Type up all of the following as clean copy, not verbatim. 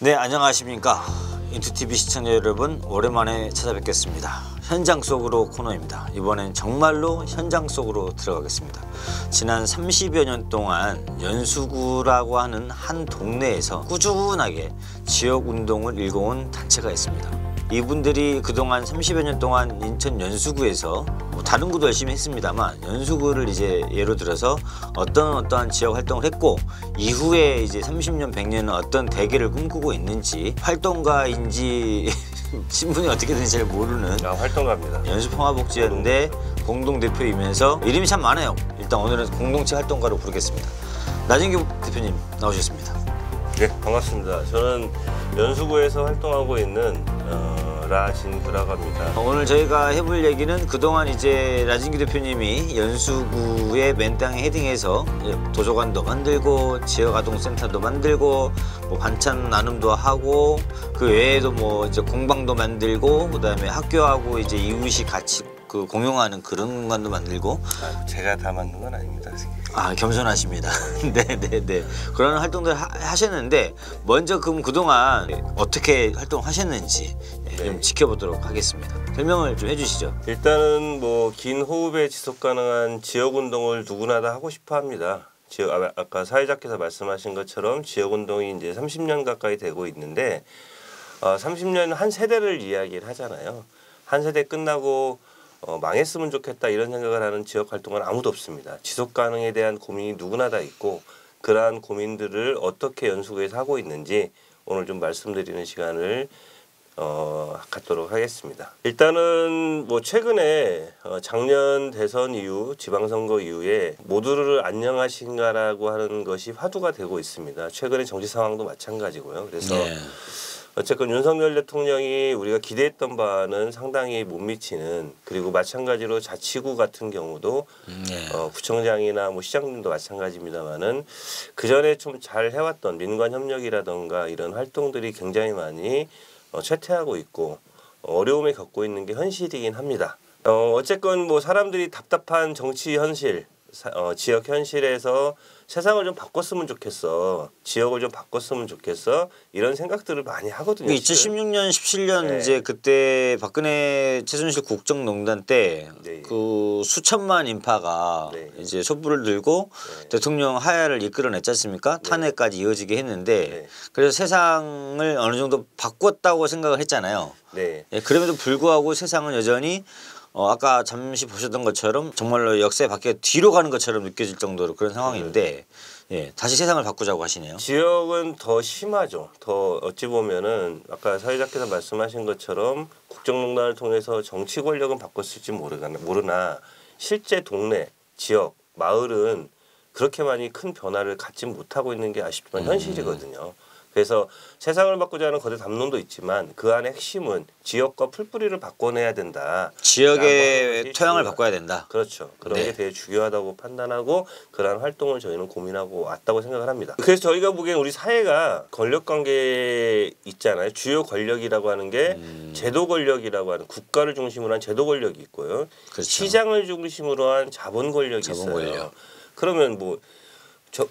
네, 안녕하십니까. 인투TV 시청자 여러분, 오랜만에 찾아뵙겠습니다. 현장 속으로 코너입니다. 이번엔 정말로 현장 속으로 들어가겠습니다. 지난 30여 년 동안 연수구라고 하는 한 동네에서 꾸준하게 지역운동을 일궈온 단체가 있습니다. 이분들이 그동안 30여 년 동안 인천 연수구에서 다른 구도 열심히 했습니다만 연수구를 이제 예로 들어서 어떠한 지역 활동을 했고 이후에 이제 30년, 100년은 어떤 대계를 꿈꾸고 있는지 활동가인지 신분이 어떻게 되는지 잘 모르는 활동가입니다. 연수평화복지연대 공동대표이면서 이름이 참 많아요. 일단 오늘은 공동체 활동가로 부르겠습니다. 나진규 대표님 나오셨습니다. 네, 반갑습니다. 저는 연수구에서 활동하고 있는 라진규라고 합니다. 오늘 저희가 해볼 얘기는 그동안 이제 라진규 대표님이 연수구의 맨 땅에 헤딩해서 도서관도 만들고 지역아동센터도 만들고 뭐 반찬 나눔도 하고 그 외에도 뭐 이제 공방도 만들고 그다음에 학교하고 이제 이웃이 같이 그 공용하는 그런 공간도 만들고. 제가 다 만든 건 아닙니다. 아, 겸손하십니다. 네네네. 그런 활동들 하셨는데 먼저 그동안 어떻게 활동하셨는지 좀 지켜보도록 하겠습니다. 설명을 좀 해주시죠. 일단은 뭐 긴 호흡에 지속 가능한 지역 운동을 누구나 다 하고 싶어 합니다. 아까 사회자께서 말씀하신 것처럼 지역 운동이 이제 30년 가까이 되고 있는데 30년 한 세대를 이야기를 하잖아요. 한 세대 끝나고 망했으면 좋겠다 이런 생각을 하는 지역 활동은 아무도 없습니다. 지속 가능에 대한 고민이 누구나 다 있고 그러한 고민들을 어떻게 연수구에서 하고 있는지 오늘 좀 말씀드리는 시간을 갖도록 하겠습니다. 일단은 뭐 최근에 작년 대선 이후 지방선거 이후에 모두를 안녕하신가라고 하는 것이 화두가 되고 있습니다. 최근에 정치 상황도 마찬가지고요. 그래서 어쨌건 윤석열 대통령이 우리가 기대했던 바는 상당히 못 미치는, 그리고 마찬가지로 자치구 같은 경우도 구청장이나 뭐 시장님도 마찬가지입니다만은 그 전에 좀 잘 해왔던 민관 협력이라던가 이런 활동들이 굉장히 많이 쇠퇴하고 있고 어려움을 겪고 있는 게 현실이긴 합니다. 어쨌건 뭐 사람들이 답답한 정치 현실, 지역 현실에서 세상을 좀 바꿨으면 좋겠어, 지역을 좀 바꿨으면 좋겠어, 이런 생각들을 많이 하거든요. 2016년, 17년 이제 그때 박근혜 최순실 국정농단 때 그 수천만 인파가 이제 촛불을 들고 대통령 하야를 이끌어냈지 않습니까? 탄핵까지 이어지게 했는데 그래서 세상을 어느 정도 바꿨다고 생각을 했잖아요. 그럼에도 불구하고 세상은 여전히 아까 잠시 보셨던 것처럼 정말로 역사의 바퀴가 뒤로 가는 것처럼 느껴질 정도로 그런 상황인데 다시 세상을 바꾸자고 하시네요. 지역은 더 심하죠. 더 어찌 보면은 아까 사회자께서 말씀하신 것처럼 국정농단을 통해서 정치 권력은 바꿨을지 모르나 실제 동네, 지역, 마을은 그렇게 많이 큰 변화를 갖지 못하고 있는 게 아쉽지만 현실이거든요. 그래서 세상을 바꾸자는 거대 담론도 있지만 그 안의 핵심은 지역과 풀뿌리를 바꿔내야 된다. 지역의 토양을 바꿔야 된다. 그렇죠. 그런 게 되게 중요하다고 판단하고 그러한 활동을 저희는 고민하고 왔다고 생각을 합니다. 그래서 저희가 보기엔 우리 사회가 권력관계 있잖아요. 주요 권력이라고 하는 게 제도 권력이라고 하는 국가를 중심으로 한 제도 권력이 있고요. 시장을 중심으로 한 자본 권력이 있어요. 그러면 뭐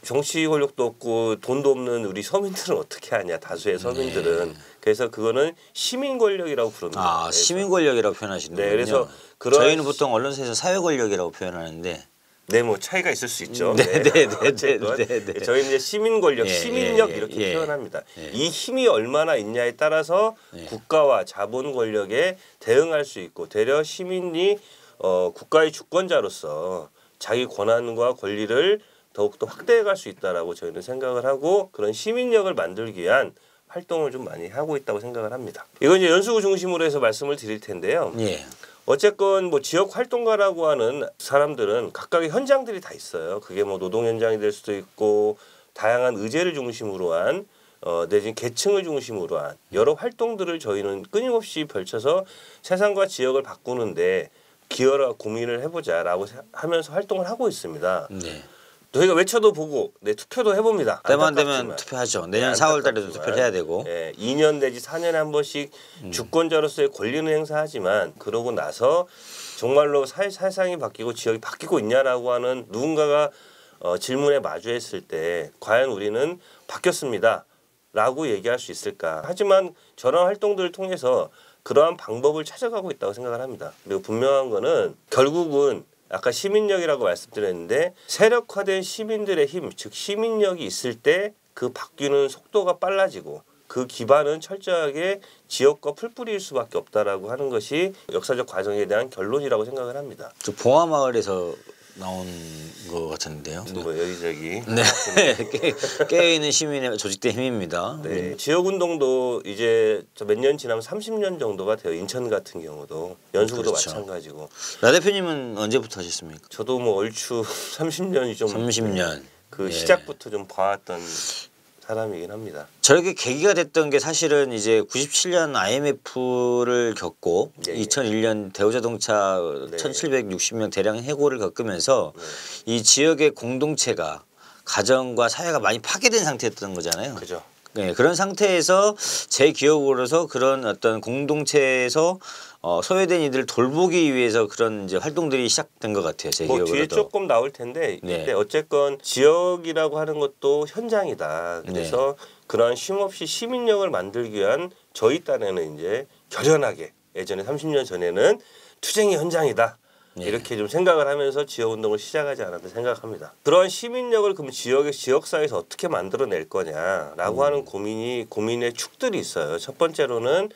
정치 권력도 없고 돈도 없는 우리 서민들은 어떻게 하냐, 다수의 서민들은. 그래서 그거는 시민 권력이라고 부릅니다. 시민 권력이라고 표현하시는군요. 그래서 저희는 보통 언론사에서 사회 권력이라고 표현하는데 뭐 차이가 있을 수 있죠. 저희는 이제 시민 권력, 시민력 이렇게 표현합니다. 이 힘이 얼마나 있냐에 따라서 국가와 자본 권력에 대응할 수 있고 되려 시민이 국가의 주권자로서 자기 권한과 권리를 더욱더 확대해 갈 수 있다라고 저희는 생각을 하고 그런 시민력을 만들기 위한 활동을 좀 많이 하고 있다고 생각을 합니다. 이건 이제 연수구 중심으로 해서 말씀을 드릴 텐데요. 어쨌건 뭐 지역 활동가라고 하는 사람들은 각각의 현장들이 다 있어요. 그게 뭐 노동 현장이 될 수도 있고 다양한 의제를 중심으로 한 내지는 계층을 중심으로 한 여러 활동들을 저희는 끊임없이 펼쳐서 세상과 지역을 바꾸는데 기여라 고민을 해보자라고 하면서 활동을 하고 있습니다. 저희가 외쳐도 보고 투표도 해봅니다. 때만 되면 투표하죠. 내년 4월 달에도 투표를 해야 되고 2년 내지 4년에 한 번씩 주권자로서의 권리는 행사하지만 그러고 나서 정말로 세상이 바뀌고 지역이 바뀌고 있냐라고 하는 누군가가 질문에 마주했을 때 과연 우리는 바뀌었습니다. 라고 얘기할 수 있을까. 하지만 저런 활동들을 통해서 그러한 방법을 찾아가고 있다고 생각을 합니다. 그리고 분명한 거는 결국은 아까 시민력이라고 말씀드렸는데 세력화된 시민들의 힘, 즉 시민력이 있을 때 그 바뀌는 속도가 빨라지고 그 기반은 철저하게 지역과 풀뿌리일 수밖에 없다라고 하는 것이 역사적 과정에 대한 결론이라고 생각을 합니다. 저 봉화마을에서 나온 것 같은데요. 뭐 여기저기. 네, 깨어있는 시민의 조직된 힘입니다. 네, 지역운동도 이제 몇 년 지나면 30년 정도가 돼요. 인천 같은 경우도 연수구도 그렇죠. 마찬가지고. 라 대표님은 언제부터 하셨습니까? 저도 뭐 얼추 30년이 좀 30년. 그 예. 시작부터 좀 봐왔던 사람이긴 합니다. 저렇게 계기가 됐던 게 사실은 이제 97년 IMF를 겪고 예, 예. 2001년 대우자동차 네. 1760명 대량 해고를 겪으면서 이 지역의 공동체가 가정과 사회가 많이 파괴된 상태였던 거잖아요. 그죠. 네, 그런 상태에서 제 기억으로서 그런 어떤 공동체에서 소외된 이들을 돌보기 위해서 그런 이제 활동들이 시작된 것 같아요. 제 뭐 기억으로도. 뒤에 조금 나올 텐데 네. 이때 어쨌건 지역이라고 하는 것도 현장이다. 그래서 그러한 쉼없이 시민력을 만들기 위한 저희 딴에는 이제 결연하게 예전에 30년 전에는 투쟁이 현장이다. 이렇게 좀 생각을 하면서 지역운동을 시작하지 않았다 생각합니다. 그러한 시민력을 그럼 지역사회에서 어떻게 만들어낼 거냐라고 하는 고민의 축들이 있어요. 첫 번째로는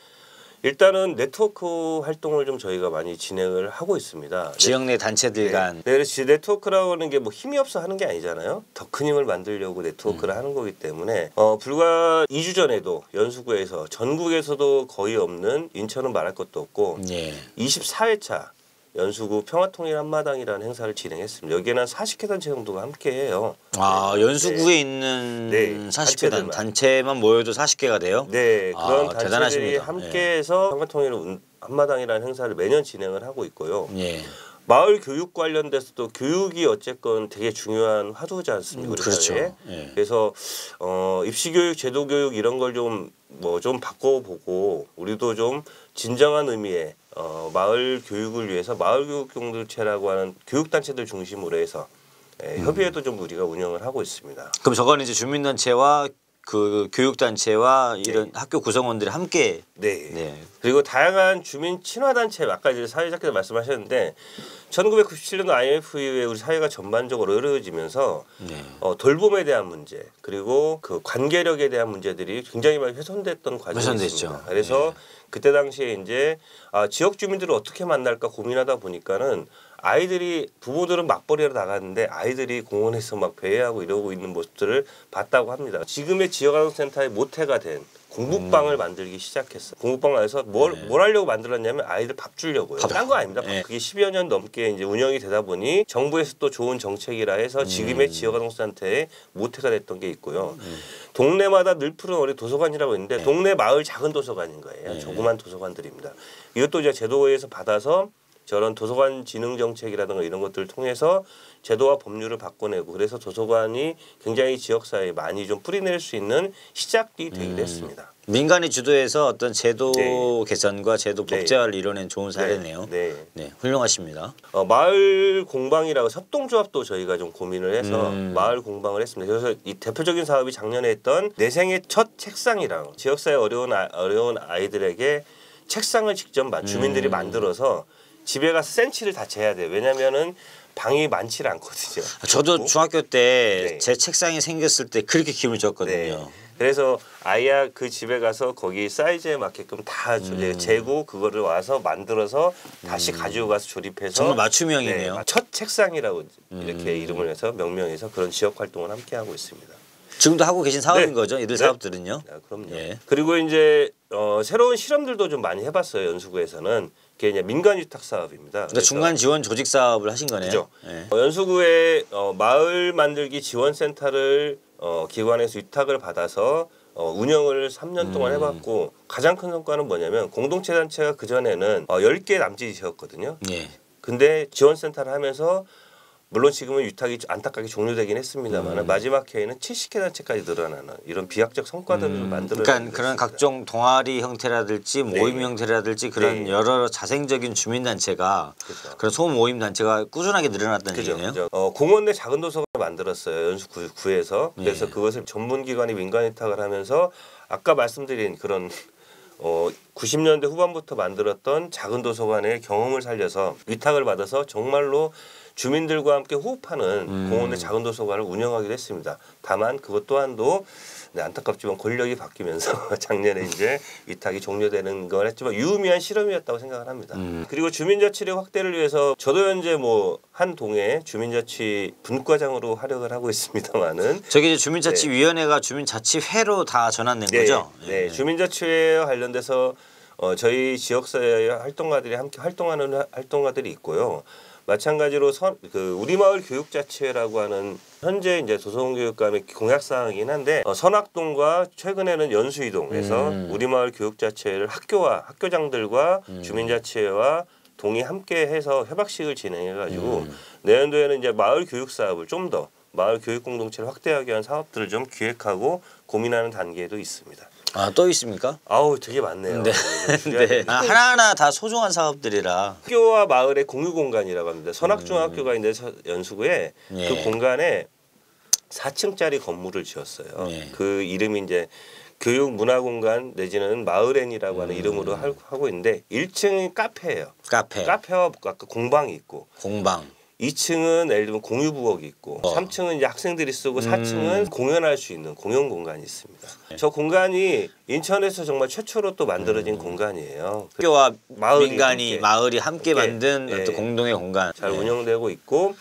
일단은 네트워크 활동을 좀 저희가 많이 진행을 하고 있습니다. 지역 내 단체들 간. 네, 그래서 네트워크라고 하는 게 뭐 힘이 없어 하는 게 아니잖아요. 더 큰 힘을 만들려고 네트워크를 하는 거기 때문에 불과 2주 전에도 연수구에서 전국에서도 거의 없는 인천은 말할 것도 없고 예. 24회차 연수구 평화통일 한마당이라는 행사를 진행했습니다. 여기에는 한 40개 단체 정도가 함께해요. 아, 연수구에 있는 네, 40개 단체들만. 단체만 모여도 40개가 돼요? 네, 그런 단체들이 대단하십니다. 함께해서 평화통일 한마당이라는 행사를 매년 진행을 하고 있고요. 예. 마을 교육 관련돼서도 교육이 어쨌건 되게 중요한 화두지 않습니까? 우리 그렇죠. 사회에. 예. 그래서 입시교육, 제도교육 이런 걸 좀 좀 바꿔보고 우리도 좀 진정한 의미의 마을 교육을 위해서 마을 교육 공동체라고 하는 교육단체들 중심으로 해서 협의회도 좀 우리가 운영을 하고 있습니다. 그럼 저거는 이제 주민단체와 그 교육단체와 이런 학교 구성원들이 함께. 네. 네. 그리고 다양한 주민 친화단체 아까 이제 사회자께서 말씀하셨는데 1997년도 IMF 이후에 우리 사회가 전반적으로 어려워지면서 네. 돌봄에 대한 문제 그리고 그 관계력에 대한 문제들이 굉장히 많이 훼손됐던 과정이 훼손됐죠. 있습니다. 그래서 그때 당시에 이제 지역 주민들을 어떻게 만날까 고민하다 보니까는 아이들이 부모들은 맞벌이로 나갔는데 아이들이 공원에서 막 배회하고 이러고 있는 모습들을 봤다고 합니다. 지금의 지역아동센터의 모태가 된 공부방을 만들기 시작했어. 공부방 안에서 뭘 하려고 만들었냐면 아이들 밥 주려고요. 딴 거 아닙니다. 네. 그게 10여 년 넘게 이제 운영이 되다 보니 정부에서 또 좋은 정책이라 해서 지금의 지역아동센터의 모태가 됐던 게 있고요. 동네마다 늘 푸른 어린 도서관이라고 있는데 동네 마을 작은 도서관인 거예요. 조그만 도서관들입니다. 이것도 이제 제도에서 받아서 저런 도서관 진흥 정책이라든가 이런 것들을 통해서 제도와 법률을 바꿔내고 그래서 도서관이 굉장히 지역사회에 많이 좀 뿌리낼 수 있는 시작이 되기도 했습니다. 민간이 주도해서 어떤 제도 네. 개선과 제도 법제화를 이뤄낸 좋은 사례네요. 네. 네, 훌륭하십니다. 마을 공방이라고 협동조합도 저희가 좀 고민을 해서 마을 공방을 했습니다. 그래서 이 대표적인 사업이 작년에 했던 내 생애 첫 책상이랑 지역사회 어려운 아이들에게 책상을 직접 주민들이 만들어서 집에 가서 센치를 다 재야 돼요. 왜냐면은 방이 많지 않거든요. 저도 중학교 때 네. 제 책상이 생겼을 때 그렇게 기분이 좋았거든요. 네. 그래서 아이야 그 집에 가서 거기 사이즈에 맞게끔 다 재고 그거를 와서 만들어서 다시 가지고 가서 조립해서 정말 맞춤형이네요. 첫 책상이라고 이렇게 이름을 해서 명명해서 그런 지역 활동을 함께 하고 있습니다. 지금도 하고 계신 사업인 네. 거죠? 이들 네. 사업들은요? 그럼요. 예. 그리고 이제 새로운 실험들도 좀 많이 해봤어요. 연수구에서는 그게 이제 민간 위탁 사업입니다. 그러니까 중간 지원 조직 사업을 하신 거네요. 그죠. 예. 연수구에 마을 만들기 지원센터를 기관에서 위탁을 받아서 운영을 3년 동안 해봤고 가장 큰 성과는 뭐냐면 공동체 단체가 그전에는 10개 남짓이었거든요. 예. 근데 지원센터를 하면서 물론 지금은 위탁이 안타깝게 종료되긴 했습니다만 마지막 해에는 70개 단체까지 늘어나는 이런 비약적 성과들을 만들어내고 그러니까 그런 각종 동아리 형태라든지 모임 형태라든지 그런 여러 자생적인 주민단체가 그렇죠. 그런 소모임 단체가 꾸준하게 늘어났다는 얘기네요. 그죠. 공원 내 작은 도서관을 만들었어요. 연수구에서. 그래서 그것을 전문기관이 민간 위탁을 하면서 아까 말씀드린 그런 90년대 후반부터 만들었던 작은 도서관의 경험을 살려서 위탁을 받아서 정말로 주민들과 함께 호흡하는 공원의 작은 도서관을 운영하기로 했습니다. 다만 그것 또한도 안타깝지만 권력이 바뀌면서 작년에 이제 위탁이 종료되는 걸 했지만 유의미한 실험이었다고 생각을 합니다. 그리고 주민자치력 확대를 위해서 저도 현재 뭐 한 동에 주민자치 분과장으로 활약을 하고 있습니다만은 저기 이제 주민자치위원회가 주민자치회로 다 전환된 거죠? 네, 주민자치회와 관련돼서 저희 지역사회 활동가들이 함께 활동하는 활동가들이 있고요. 마찬가지로 우리마을 교육자치회라고 하는 현재 이제 도서공교육감의 공약사항이긴 한데 선악동과 최근에는 연수이동에서 우리마을 교육자치회를 학교장들과 주민자치회와 동이 함께해서 협약식을 진행해가지고 내년도에는 이제 마을 교육 사업을 좀 더 마을 교육 공동체를 확대하기 위한 사업들을 좀 기획하고 고민하는 단계에도 있습니다. 아, 또 있습니까? 아우 되게 많네요. 네. 네. 하나하나 다 소중한 사업들이라. 학교와 마을의 공유 공간이라고 합니다. 선악중학교가 있는데 연수구에 그 공간에 4층짜리 건물을 지었어요. 그 이름이 이제 교육문화공간 내지는 마을앤이라고 하는 이름으로 하고 있는데 1층이 카페예요. 카페와 아까 공방이 있고. 공방. 2층은 예를 들면 공유부엌이 있고 3층은 이제 학생들이 쓰고 4층은 공연할 수 있는 공연 공간이 있습니다. 저 공간이 인천에서 정말 최초로 또 만들어진 공간이에요. 학교와 마을이 마을이 함께 만든 어떤 공동의 공간. 잘 운영되고 있고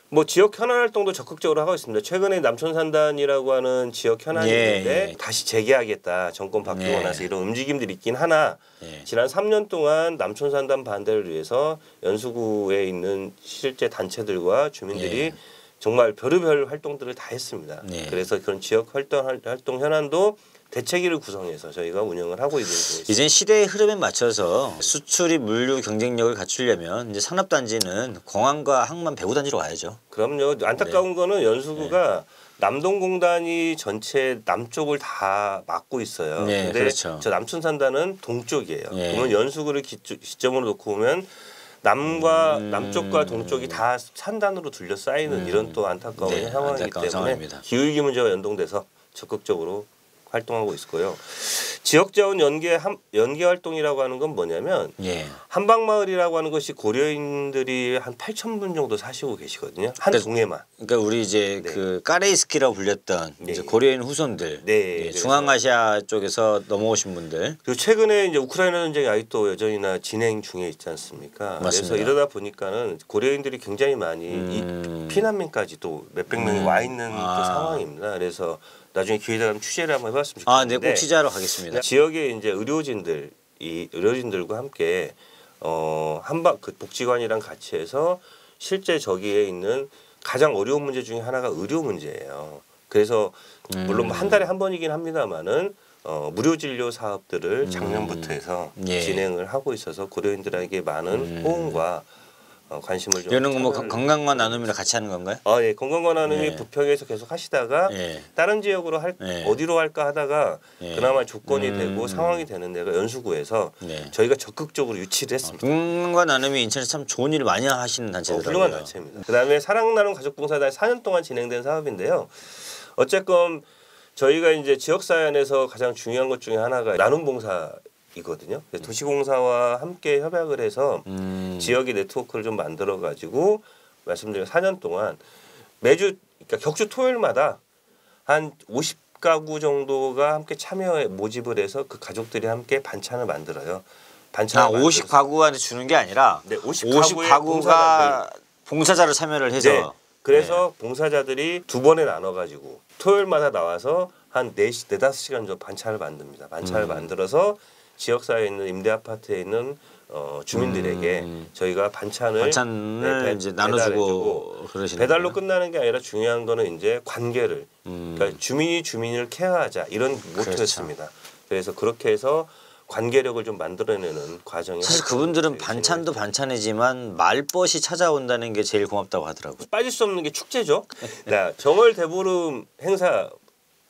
뭐 지역 현안 활동도 적극적으로 하고 있습니다. 최근에 남촌산단이라고 하는 지역 현안이 있는데 다시 재개하겠다. 정권 바뀌고 나서 이런 움직임들이 있긴 하나 지난 3년 동안 남촌산단 반대를 위해서 연수구에 있는 실제 단체들과 주민들이 정말 별의별 활동들을 다 했습니다. 그래서 그런 지역 활동 현안도 대책위를 구성해서 저희가 운영을 하고 있는 중입니다. 이제 시대의 흐름에 맞춰서 수출입 물류 경쟁력을 갖추려면 이제 산업단지는 공항과 항만 배후단지로 가야죠. 그럼요. 안타까운 거는 연수구가 남동공단이 전체 남쪽을 다 막고 있어요. 근데 그렇죠. 저 남촌산단은 동쪽이에요. 그러면 연수구를 시점으로 놓고 보면 남쪽과 동쪽이 다 산단으로 둘러싸이는 이런 또 안타까운 상황이기 때문에 상황입니다. 기후위기 문제와 연동돼서 적극적으로 활동하고 있고요. 지역자원 연계 활동이라고 하는 건 뭐냐면 한방마을이라고 하는 것이 고려인들이 한 8,000분 정도 사시고 계시거든요. 한 동에만. 그러니까 우리 이제 그 까레이스키라고 불렸던 이제 고려인 후손들, 중앙아시아 쪽에서 넘어오신 분들. 그리고 최근에 이제 우크라이나 전쟁이 아직도 여전히나 진행 중에 있지 않습니까? 맞습니다. 그래서 이러다 보니까는 고려인들이 굉장히 많이 피난민까지 또 몇백 명이 와 있는 또 상황입니다. 그래서 나중에 기회 되면 취재를 한번 해봤으면 좋겠는데. 네, 꼭 취재하러 가겠습니다. 지역에 이제 의료진들과 함께 그 복지관이랑 같이 해서 실제 저기에 있는 가장 어려운 문제 중에 하나가 의료 문제예요. 그래서 물론 한 달에 한 번이긴 합니다만은 무료 진료 사업들을 작년부터 해서 진행을 하고 있어서 고려인들에게 많은 호응과 관심을 좀. 이런 거 뭐 건강과 나눔이랑 같이 하는 건가요? 예, 건강과 나눔이 부평에서 계속 하시다가 다른 지역으로 어디로 할까 하다가 그나마 조건이 되고 상황이 되는 데가 연수구에서 저희가 적극적으로 유치를 했습니다. 건강과 나눔이 인천에서 참 좋은 일을 많이 하시는 단체더라고요. 훌륭한 단체입니다. 그다음에 사랑나눔 가족봉사단이 4년 동안 진행된 사업인데요. 어쨌건 저희가 이제 지역사회 안에서 가장 중요한 것 중에 하나가 나눔봉사. 이거든요. 그래서 도시공사와 함께 협약을 해서 지역의 네트워크를 좀 만들어 가지고 말씀드린 4년 동안 매주 그러니까 격주 토요일마다 한 50가구 정도가 함께 참여에 모집을 해서 그 가족들이 함께 반찬을 만들어요. 반찬을 50가구한테 주는 게 아니라 50가구가 봉사자를 참여를 해서 그래서 봉사자들이 두 번에 나눠 가지고 토요일마다 나와서 한 4, 5시간 정도 반찬을 만듭니다. 반찬을 만들어서 지역사회에 있는 임대 아파트에 있는 주민들에게 저희가 반찬을 이제 나눠주고 그러시는 배달로 거예요? 끝나는 게 아니라 중요한 거는 이제 관계를 그러니까 주민이 주민을 케어하자 이런 모토였습니다. 그래서 그렇게 해서 관계력을 좀 만들어내는 과정이 사실 그분들은 반찬도 반찬이지만 말벗이 찾아온다는 게 제일 고맙다고 하더라고요. 빠질 수 없는 게 축제죠. 자, 정월 대보름 행사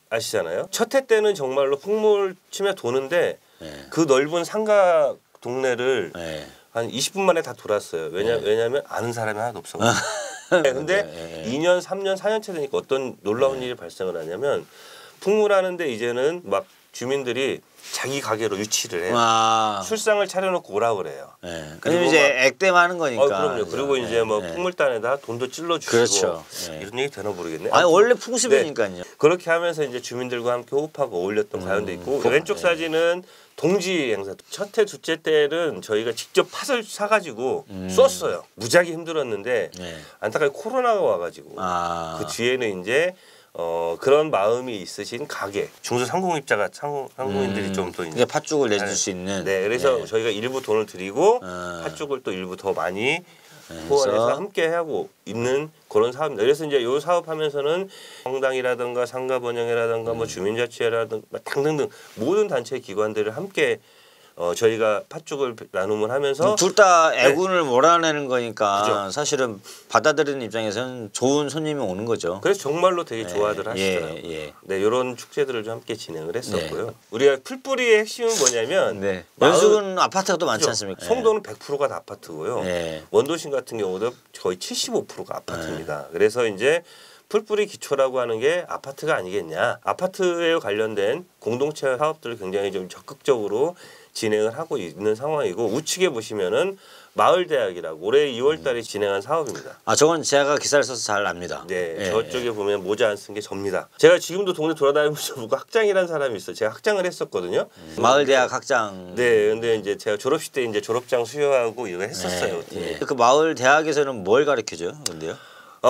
아시잖아요. 첫 해 때는 정말로 풍물 치며 도는데 네. 그 넓은 상가 동네를 네. 한 20분 만에 다 돌았어요. 왜냐면 아는 사람이 하나도 없어. 네, 근데 2년, 3년, 4년째 되니까 어떤 놀라운 일이 발생을 하냐면 풍물하는데 이제는 막 주민들이 자기 가게로 유치를 해요. 술상을 차려놓고 오라 그래요. 네. 그리고 이제 액땜하는 거니까. 그럼요. 그리고 이제 뭐 풍물단에다 돈도 찔러주고 그렇죠. 이런 얘기 되나 모르겠네. 아니 원래 풍습이니까요. 그렇게 하면서 이제 주민들과 함께 호흡하고 어울렸던 가연도 있고 왼쪽 사진은 동지 행사. 첫 해, 둘째 때는 저희가 직접 팥을 사가지고 쏘았어요. 무지하게 힘들었는데 안타깝게 코로나가 와가지고 그 뒤에는 이제 그런 마음이 있으신 가게 중소상공입자가 상공인들이 좀 또 이제 팥죽을 내줄 수 있는. 네, 그래서 저희가 일부 돈을 드리고 팥죽을 또 일부 더 많이 후원해서 함께 하고 있는 그런 사업입니다. 그래서 이제 이 사업하면서는 성당이라든가 상가번영회라든가 뭐 주민자치회라든가 등등등 모든 단체 기관들을 함께 저희가 팥죽을 나눔을 하면서 둘 다 애군을 몰아내는 거니까 그죠? 사실은 받아들이는 입장에서는 좋은 손님이 오는 거죠. 그래서 정말로 되게 좋아들 하시더라고요. 네, 이런 축제들을 좀 함께 진행을 했었고요. 우리가 풀뿌리의 핵심은 뭐냐면 연수군 아파트가 또 많지 않습니까? 송도는 100%가 다 아파트고요. 원도심 같은 경우도 거의 75%가 아파트입니다. 그래서 이제 풀뿌리 기초라고 하는 게 아파트가 아니겠냐. 아파트에 관련된 공동체 사업들을 굉장히 좀 적극적으로 진행을 하고 있는 상황이고 우측에 보시면은 마을대학이라고 올해 2월달에 진행한 사업입니다. 저건 제가 기사를 써서 잘 압니다. 네, 저쪽에 보면 모자 안 쓴 게 접니다. 제가 지금도 동네 돌아다니면서 보고 학장이라는 사람이 있어요. 제가 학장을 했었거든요. 마을대학 학장. 네, 근데 이제 제가 졸업식 때 이제 졸업장 수여하고 이거 했었어요. 그 마을대학에서는 뭘 가르쳐줘요, 근데요?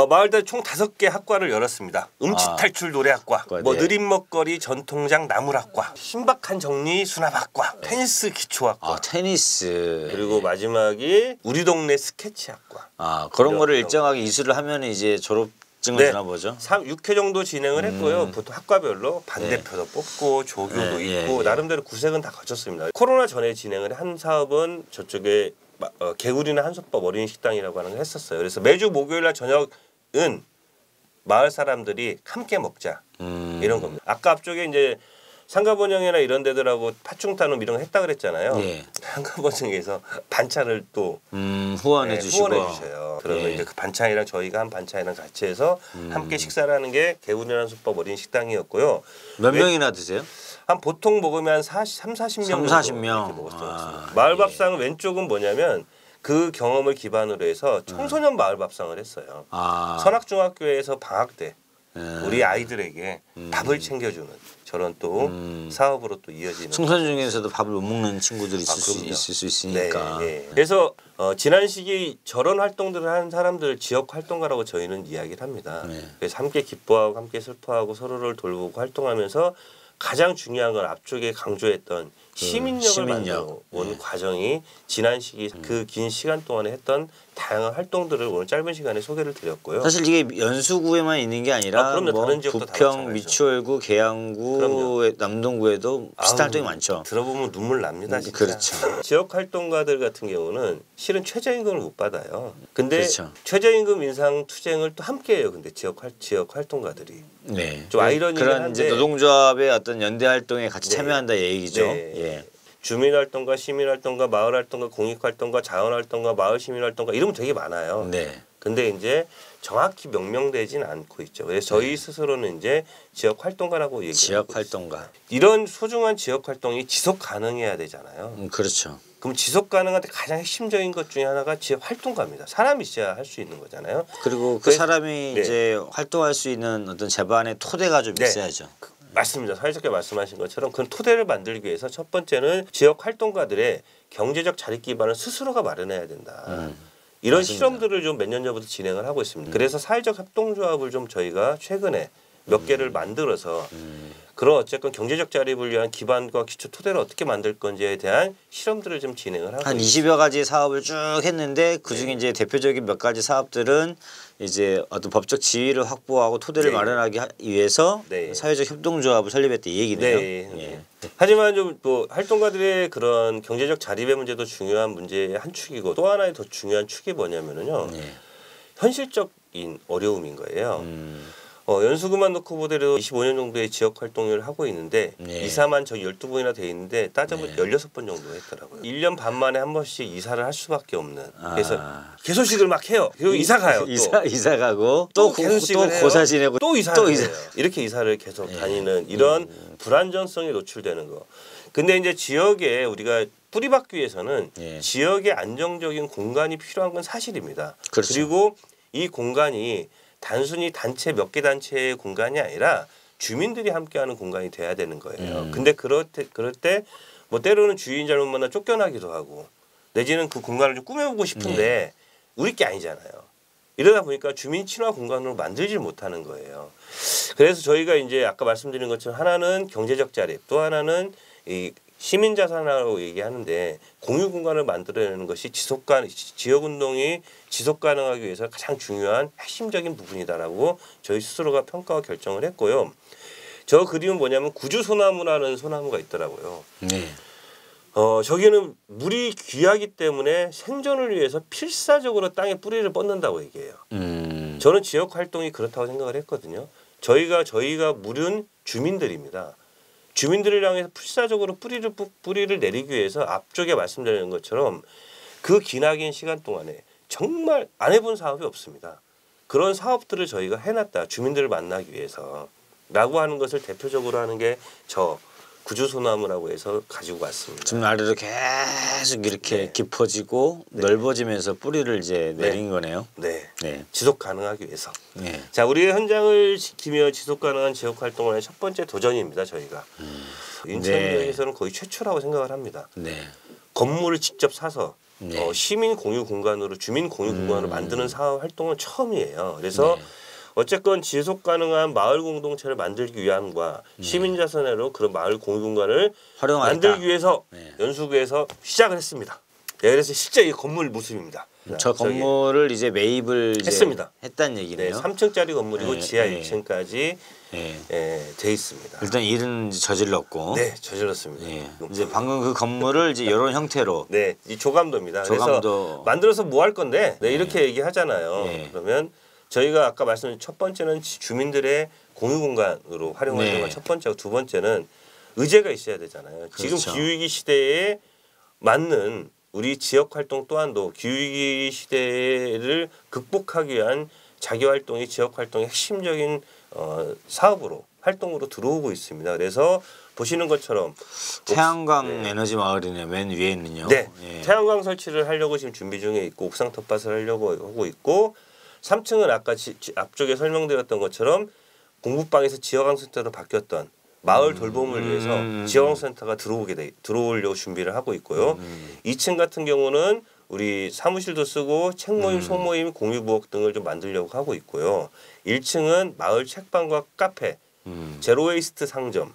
마을대 총 5개 학과를 열었습니다. 음치탈출 노래학과, 뭐 느린 먹거리 전통장 나물학과, 신박한 정리 수납학과, 테니스 기초학과. 테니스. 그리고 마지막이 우리 동네 스케치학과. 그런 거를 일정하게 이수를 하면 이제 졸업증을 주나 보죠. 6회 정도 진행을 했고요. 보통 학과별로 반대표도 뽑고 조교도 있고 나름대로 구색은 다 거쳤습니다. 코로나 전에 진행을 한 사업은 저쪽에 개구리나 한솥밥 어린이 식당이라고 하는 걸 했었어요. 그래서 매주 목요일날 저녁은 마을 사람들이 함께 먹자 이런 겁니다. 아까 앞쪽에 이제 상가번영회나 이런 데들하고 팥죽 나눔 이런 거 했다 그랬잖아요. 상가번영회에서 반찬을 또 후원해 주셔요. 그러면 이제 그 반찬이랑 저희가 한 반찬이랑 같이 해서 함께 식사를 하는 게 개구리나 한솥밥 어린이 식당이었고요. 몇 명이나 드세요? 한 보통 먹으면 한 30-40명 40명 이렇게 먹었어요. 마을밥상 왼쪽은 뭐냐면 그 경험을 기반으로 해서 청소년 마을밥상을 했어요. 선악중학교에서 방학 때 우리 아이들에게 밥을 챙겨주는 저런 또 사업으로 또 이어지는. 청소년 중에서도 밥을 못 먹는 친구들이 있을 수 있으니까. 그래서 지난 시기 저런 활동들을 하는 사람들을 지역 활동가라고 저희는 이야기를 합니다. 그래서 함께 기뻐하고 함께 슬퍼하고 서로를 돌보고 활동하면서 가장 중요한 건 앞쪽에 강조했던 시민력을 만들어 온 과정이 지난 시기 그 긴 시간 동안에 했던 다양한 활동들을 오늘 짧은 시간에 소개를 드렸고요. 사실 이게 연수구에만 있는 게 아니라 다른 지역도 부평, 미추홀구, 계양구, 남동구에도 비슷한 활동이 많죠. 들어보면 눈물 납니다. 진짜. 그렇죠. 지역 활동가들 같은 경우는 실은 최저임금을 못 받아요. 근데 최저임금 인상 투쟁을 또 함께해요. 근데 지역 활동가들이. 좀 아이러니긴 그런 한데 이제 노동조합의 어떤 연대 활동에 같이 참여한다 얘기죠. 주민활동가, 시민활동가, 마을활동가, 공익활동가, 자원활동가, 마을시민활동가 이러면 되게 많아요. 근데 이제 정확히 명명되진 않고 있죠. 그래서 저희 스스로는 이제 지역 활동가라고 얘기해요. 지역 활동가. 이런 소중한 지역 활동이 지속 가능해야 되잖아요. 그렇죠. 그럼 지속 가능한데 가장 핵심적인 것 중에 하나가 지역 활동가입니다. 사람이 있어야 할 수 있는 거잖아요. 그리고 그 사람이 이제 활동할 수 있는 어떤 제반의 토대가 좀 있어야죠. 맞습니다. 사회자께 말씀하신 것처럼 그 토대를 만들기 위해서 첫 번째는 지역 활동가들의 경제적 자립 기반을 스스로가 마련해야 된다. 이런 실험들을 좀 몇 년 전부터 진행을 하고 있습니다. 그래서 사회적 협동조합을 좀 저희가 최근에 몇 개를 만들어서 그런 어쨌건 경제적 자립을 위한 기반과 기초 토대를 어떻게 만들 건지에 대한 실험들을 좀 진행을 하고 한 있습니다. 20여 가지 사업을 쭉 했는데 그중에 이제 대표적인 몇 가지 사업들은 이제 어떤 법적 지위를 확보하고 토대를 네. 마련하기 위해서 네. 사회적 협동조합을 설립했다 이 얘기네요. 네. 예. 하지만 좀 또 활동가들의 그런 경제적 자립의 문제도 중요한 문제의 한 축이고 또 하나의 더 중요한 축이 뭐냐면은요. 네. 현실적인 어려움인 거예요. 연수 그만 놓고 보더라도 25년 정도의 지역 활동을 하고 있는데 네. 이사만 저기 12번이나 돼 있는데 따져보면 16번 정도 했더라고요. 1년 반 만에 한 번씩 이사를 할 수밖에 없는. 그래서 개소식을 막 해요. 그리고 이사 가요. 또. 이사 가고 또 개소식을 해요. 고사 지내고 또 이사를 해요. 이렇게 이사를 계속 다니는 이런 불안전성에 노출되는 거. 근데 이제 지역에 우리가 뿌리박기 위해서는 예. 지역의 안정적인 공간이 필요한 건 사실입니다. 그렇죠. 그리고 이 공간이 단순히 단체 몇 개 단체의 공간이 아니라 주민들이 함께하는 공간이 돼야 되는 거예요. 근데 그럴 때 뭐 때로는 주인 잘못 만나 쫓겨나기도 하고 내지는 그 공간을 좀 꾸며보고 싶은데 우리 게 아니잖아요. 이러다 보니까 주민 친화 공간으로 만들질 못하는 거예요. 그래서 저희가 이제 아까 말씀드린 것처럼 하나는 경제적 자립, 또 하나는 이 시민 자산이라고 얘기하는데 공유 공간을 만들어내는 것이 지역 운동이 지속 가능하기 위해서 가장 중요한 핵심적인 부분이다라고 저희 스스로가 평가와 결정을 했고요. 저 그림은 뭐냐면 구주소나무라는 소나무가 있더라고요. 네. 저기는 물이 귀하기 때문에 생존을 위해서 필사적으로 땅에 뿌리를 뻗는다고 얘기해요. 저는 지역 활동이 그렇다고 생각을 했거든요. 저희가 물은 주민들입니다. 주민들을 향해서 필사적으로 뿌리를 내리기 위해서 앞쪽에 말씀드리는 것처럼 그 기나긴 시간 동안에 정말 안 해본 사업이 없습니다. 그런 사업들을 저희가 해놨다. 주민들을 만나기 위해서 라고 하는 것을 대표적으로 하는 게 저 구주소나무라고 해서 가지고 왔습니다. 좀 아래로 계속 이렇게 네. 깊어지고 넓어지면서 뿌리를 이제 내린 거네요. 네. 네. 지속 가능하기 위해서. 네. 자, 우리의 현장을 지키며 지속 가능한 지역 활동을 하는 첫 번째 도전입니다. 저희가. 인천에서는 거의 최초라고 생각을 합니다. 네. 건물을 직접 사서 네. 시민 공유 공간으로 주민 공유 공간으로 만드는 사업 활동은 처음이에요. 그래서 어쨌건 지속 가능한 마을 공동체를 만들기 위함과 시민 자산으로 그런 마을 공유 공간을 활용하겠다. 만들기 위해서 네. 연수구에서 시작을 했습니다. 네, 그래서 실제 이 건물 모습입니다. 저 건물을 이제 매입을 했습니다. 했다는 네, 얘기네요. 3층짜리 건물이고 네, 지하 네. 1층까지 네. 돼 있습니다. 일단 일은 이제 저질렀고. 네, 저질렀습니다. 예. 이제 방금 그 건물을 이제 이런 형태로. 네, 이 조감도입니다. 조감도. 그래서 만들어서 뭐 할 건데? 네, 이렇게 얘기하잖아요. 네. 그러면 저희가 아까 말씀드린 첫 번째는 주민들의 공유 공간으로 활용하는 네. 건 첫 번째고 두 번째는 의제가 있어야 되잖아요. 지금 그렇죠. 기후위기 시대에 맞는 우리 지역 활동 또한도 기후위기 시대를 극복하기 위한 자기 활동이 지역 활동의 핵심적인 사업으로 활동으로 들어오고 있습니다. 그래서 보시는 것처럼 태양광 에너지 마을이네. 맨 위에 있는요. 네, 예. 태양광 설치를 하려고 지금 준비 중에 있고 옥상 텃밭을 하려고 하고 있고 3층은 아까 앞쪽에 설명드렸던 것처럼 공부방에서 지역왕센터로 바뀌었던 마을 돌봄을 위해서 지역왕센터가 들어오려고 준비를 하고 있고요. 2층 같은 경우는 우리 사무실도 쓰고 책 모임, 소모임, 공유 부엌 등을 좀 만들려고 하고 있고요. 1층은 마을 책방과 카페, 제로 웨이스트 상점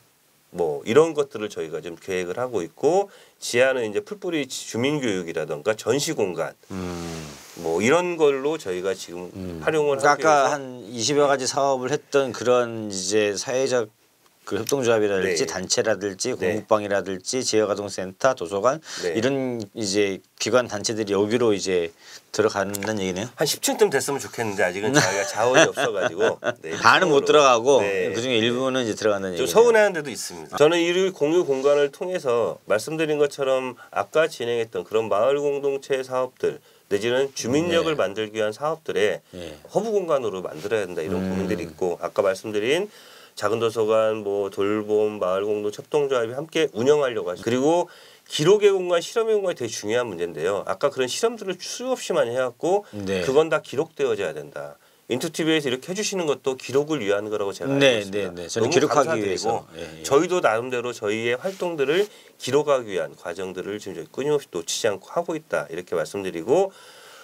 뭐 이런 것들을 저희가 좀 계획을 하고 있고 지하는 이제 풀뿌리 주민 교육이라던가 전시 공간 뭐 이런 걸로 저희가 지금 활용을 하기 아까 위해서 한 20여 가지 사업을 했던 그런 이제 사회적 그 협동조합이라든지 네. 단체라든지 네. 공부방이라든지 지역아동센터, 도서관 네. 이런 이제 기관 단체들이 여기로 이제 들어간다는 얘기네요. 한 10층쯤 됐으면 좋겠는데 아직은 저희가 자원이 없어가지고 네, 반은 못 들어가고 네. 그중에 일부는 이제 들어간다는 좀 얘기네요. 서운해하는 데도 있습니다. 저는 이 공유 공간을 통해서 말씀드린 것처럼 아까 진행했던 그런 마을 공동체 사업들 내지는 주민력을 만들기 위한 사업들의 허브 공간으로 만들어야 된다 이런 고민들이 있고 아까 말씀드린 작은 도서관, 뭐 돌봄, 마을 공동 협동조합이 함께 운영하려고 하죠. 그리고 기록의 공간, 실험의 공간이 되게 중요한 문제인데요. 아까 그런 실험들을 수없이 많이 해왔고 네. 그건 다 기록되어져야 된다. 인투TV에서 이렇게 해주시는 것도 기록을 위한 거라고 제가 알고 네, 있습니다. 네, 네. 저는 너무 기록하기 감사드리고 위해서. 예, 예. 저희도 나름대로 저희의 활동들을 기록하기 위한 과정들을 지금 끊임없이 놓치지 않고 하고 있다. 이렇게 말씀드리고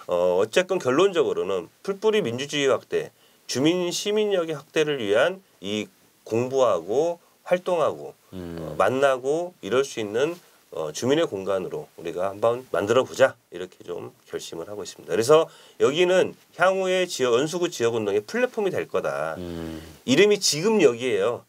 어쨌건 결론적으로는 풀뿌리 민주주의 확대, 주민 시민력의 확대를 위한 이 공부하고 활동하고 만나고 이럴 수 있는 주민의 공간으로 우리가 한번 만들어 보자 이렇게 좀 결심을 하고 있습니다. 그래서 여기는 향후의 연수구 지역운동의 플랫폼이 될 거다. 이름이 지금 여기예요.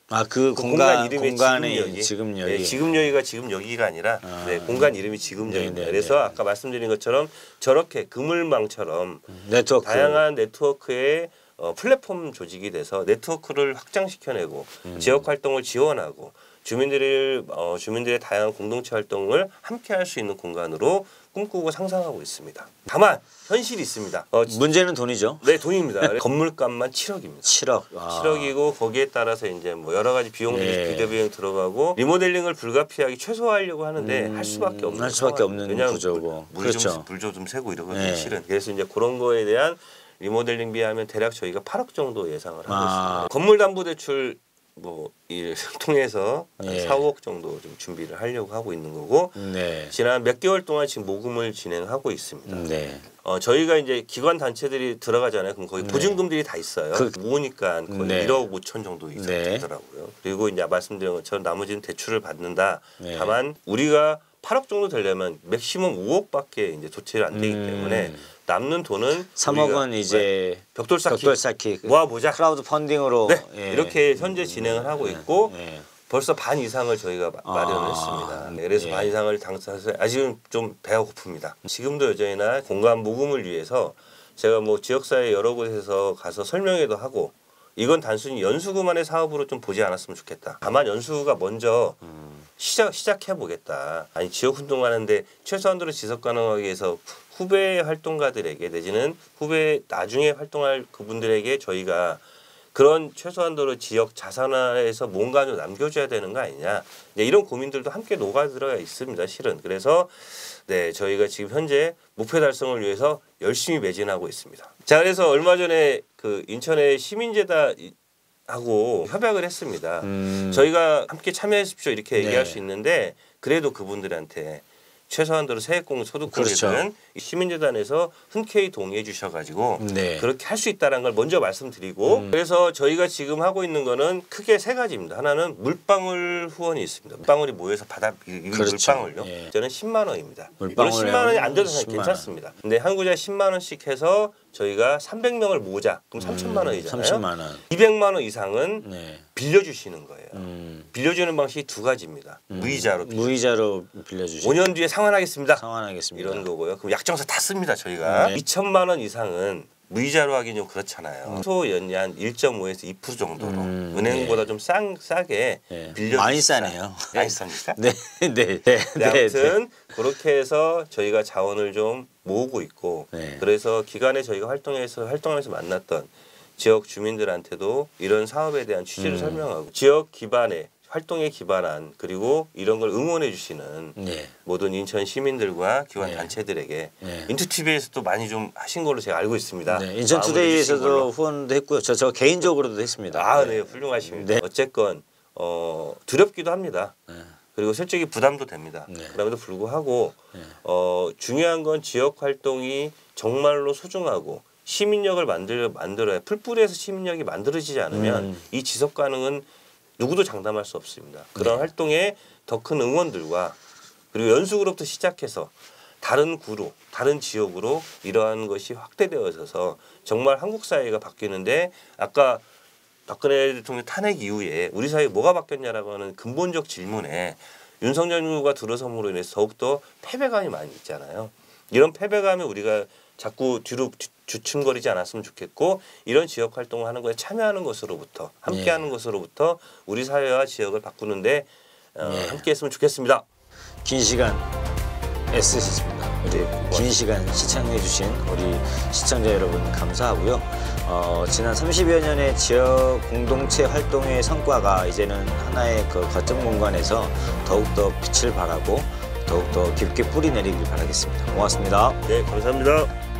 아, 그 공간 이름이 공간이 지금 여기. 네, 지금 여기가 지금 여기가 아니라 네, 공간 이름이 지금 네, 여기입니다. 네, 그래서 네. 아까 말씀드린 것처럼 저렇게 그물망처럼 네트워크. 다양한 네트워크의 플랫폼 조직이 돼서 네트워크를 확장시켜내고 지역 활동을 지원하고 주민들의 다양한 공동체 활동을 함께 할 수 있는 공간으로 꿈꾸고 상상하고 있습니다. 다만 현실이 있습니다. 문제는 돈이죠. 네, 돈입니다. 건물값만 7억입니다. 7억. 7억이고 거기에 따라서 이제 뭐 여러 가지 비용들이 네. 비대 비용 들어가고 리모델링을 불가피하게 최소화하려고 하는데 할 수밖에 없는 할 수밖에 없는 왜냐하면 구조고. 물좀 그렇죠. 좀 새고 이러거든요. 네. 실은. 그래서 이제 그런 거에 대한 리모델링 비하면 대략 저희가 8억 정도 예상을 하고 있습니다. 건물담보대출 이 통해서 네. 4, 5억 정도 좀 준비를 하려고 하고 있는 거고 네. 지난 몇 개월 동안 지금 모금을 진행하고 있습니다. 네. 저희가 이제 기관 단체들이 들어가잖아요. 그럼 거기 보증금들이 다 있어요. 모으니까 거의 네. 1억 5천 정도 이상 네. 되더라고요. 그리고 이제 말씀드린 것처럼 나머지는 대출을 받는다. 네. 다만 우리가 8억 정도 되려면 맥시멈 5억밖에 이제 도출이 안 되기 때문에 남는 돈은 3억은 이제 벽돌 쌓기 모아보자. 크라우드 펀딩으로 네. 예. 이렇게 현재 진행을 하고 있고 예. 벌써 반 이상을 저희가 마련했습니다. 네, 그래서 예. 반 이상을 당사해서 아직은 좀 배가 고픕니다. 지금도 여전히나 공간 모금을 위해서 제가 뭐 지역사회 여러 곳에서 가서 설명회도 하고 이건 단순히 연수구만의 사업으로 좀 보지 않았으면 좋겠다. 다만 연수구가 먼저 시작해 보겠다. 아니 지역 운동하는데 최소한도로 지속 가능하기 위해서 후배 활동가들에게 내지는 후배 나중에 활동할 그분들에게 저희가 그런 최소한도로 지역 자산화에서 뭔가 좀 남겨줘야 되는 거 아니냐. 이제 이런 고민들도 함께 녹아들어 있습니다. 실은. 그래서 네 저희가 지금 현재 목표 달성을 위해서 열심히 매진하고 있습니다. 자 그래서 얼마 전에 그 인천의 시민재단하고 협약을 했습니다. 저희가 함께 참여하십시오 이렇게 얘기할 네. 수 있는데 그래도 그분들한테 최소한도로 세액공 소득공제는 그렇죠. 시민재단에서 흔쾌히 동의해 주셔가지고 네. 그렇게 할 수 있다는 걸 먼저 말씀드리고 그래서 저희가 지금 하고 있는 거는 크게 세 가지입니다. 하나는 물방울 후원이 있습니다. 물방울이 모여서 그렇죠. 물방울요. 예. 저는 10만 원입니다. 물방울에 이건 10만 원이 안 돼도 10만 원. 괜찮습니다. 근데 한 구자에 10만 원씩 해서 저희가 300명을 모으자. 그럼 3천만 원이잖아요. 30만 원. 200만 원 이상은 네. 빌려주시는 거예요. 빌려주는 방식이 두 가지입니다. 무이자로 무이자로 빌려주시고 5년 뒤에 상환하겠습니다. 상환하겠습니다. 이런 거고요. 그럼 약정서 다 씁니다. 저희가. 네. 2천만 원 이상은 무이자로 하긴 좀 그렇잖아요. 소연이 한 1.5에서 2% 정도로 은행보다 좀 싸게 네. 빌려 많이 싸네요. 많이 쌉니까? 네, 네, 네, 네, 아무튼 그렇게 해서 저희가 자원을 좀 모으고 있고 네. 그래서 기간에 저희가 활동하면서 만났던 지역 주민들한테도 이런 사업에 대한 취지를 설명하고 지역 기반의 활동에 기반한 그리고 이런 걸 응원해 주시는 네. 모든 인천 시민들과 기관 네. 단체들에게 네. 인투TV에서도 많이 좀 하신 걸로 제가 알고 있습니다. 네. 인천 마음을 주신 투데이에서도 걸로. 후원도 했고요. 저 개인적으로도 했습니다. 아, 네, 훌륭하십니다. 네. 어쨌건 두렵기도 합니다. 네. 그리고 솔직히 부담도 됩니다. 네. 그럼에도 불구하고 네. 중요한 건 지역 활동이 정말로 소중하고 시민력을 만들어야 풀뿌리에서 시민력이 만들어지지 않으면 이 지속 가능은 누구도 장담할 수 없습니다. 그런 네. 활동에 더 큰 응원들과 그리고 연수구로부터 시작해서 다른 구로, 다른 지역으로 이러한 것이 확대되어서 정말 한국 사회가 바뀌는데 아까 박근혜 대통령 탄핵 이후에 우리 사회에 뭐가 바뀌었냐라고 하는 근본적 질문에 윤석열 정부가 들어섬으로 인해서 더욱더 패배감이 많이 있잖아요. 이런 패배감에 우리가 자꾸 뒤로 주춤거리지 않았으면 좋겠고 이런 지역 활동을 하는 것에 참여하는 것으로부터 함께하는 것으로부터 우리 사회와 지역을 바꾸는데 함께했으면 좋겠습니다. 긴 시간 애쓰셨습니다. 우리 긴 시간 시청해주신 우리 시청자 여러분 감사하고요. 지난 30여 년의 지역 공동체 활동의 성과가 이제는 하나의 그 거점 공간에서 더욱더 빛을 발하고 더욱더 깊게 뿌리 내리길 바라겠습니다. 고맙습니다. 네, 감사합니다.